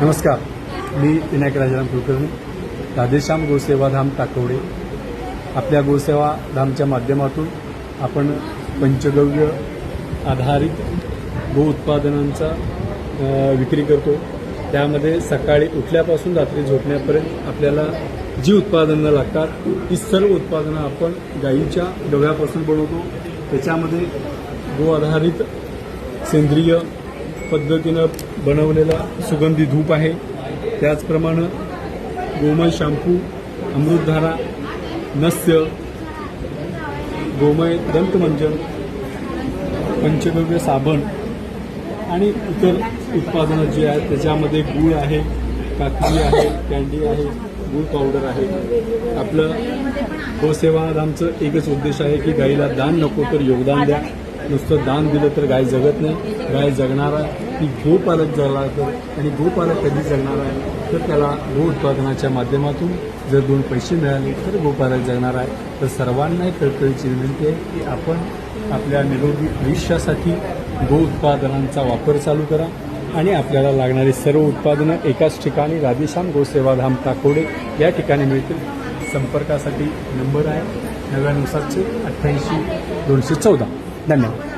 नमस्कार, मी विनायक राजाराम कुलकर्णी, राधेश्याम गोसेवाधाम टाकवडे. आपल्या गोसेवाधामच्या माध्यमातून आपण पंचगव्य आधारित गो उत्पादनांचा विक्री करतो. त्यामध्ये सकाळी उठल्यापासून रात्री झोपण्यापर्यंत आपल्याला जी उत्पादनं लागतात ती सर्व उत्पादनं आपण गाईच्या गव्यापासून बनवतो. त्याच्यामध्ये गो आधारित सेंद्रिय पद्धतीनं बनवलेला सुगंधी धूप आहे. त्याचप्रमाणे गोमय शॅम्पू, अमृतधारा, नस्य, गोमय दंतमंजन, पंचगव्य साबण आणि इतर उत्पादनं जी आहेत त्याच्यामध्ये गूळ आहे, काकडी आहे, कँडी आहे, गूळ पावडर आहे. आपलं गोसेवाधामचं एकच उद्देश आहे की गाईला दान नको तर योगदान द्या. नुसतं दान दिलं तर गाय जगत नाही. गाय जगणार आहे ती गोपालक जगला तर, आणि गोपालक कधी जगणार आहे तर त्याला गो उत्पादनाच्या माध्यमातून जर 2 पैसे मिळाले तर गोपालक जगणार आहे. तर सर्वांना कळकळीची विनंती आहे की आपण आपल्या निरोगी आयुष्यासाठी गो उत्पादनांचा वापर चालू करा आणि आपल्याला लागणारी सर्व उत्पादनं एकाच ठिकाणी राधेश्याम गोसेवाधाम टाकोडे या ठिकाणी मिळतील. संपर्कासाठी नंबर आहे 99 88 214. धन्यवाद.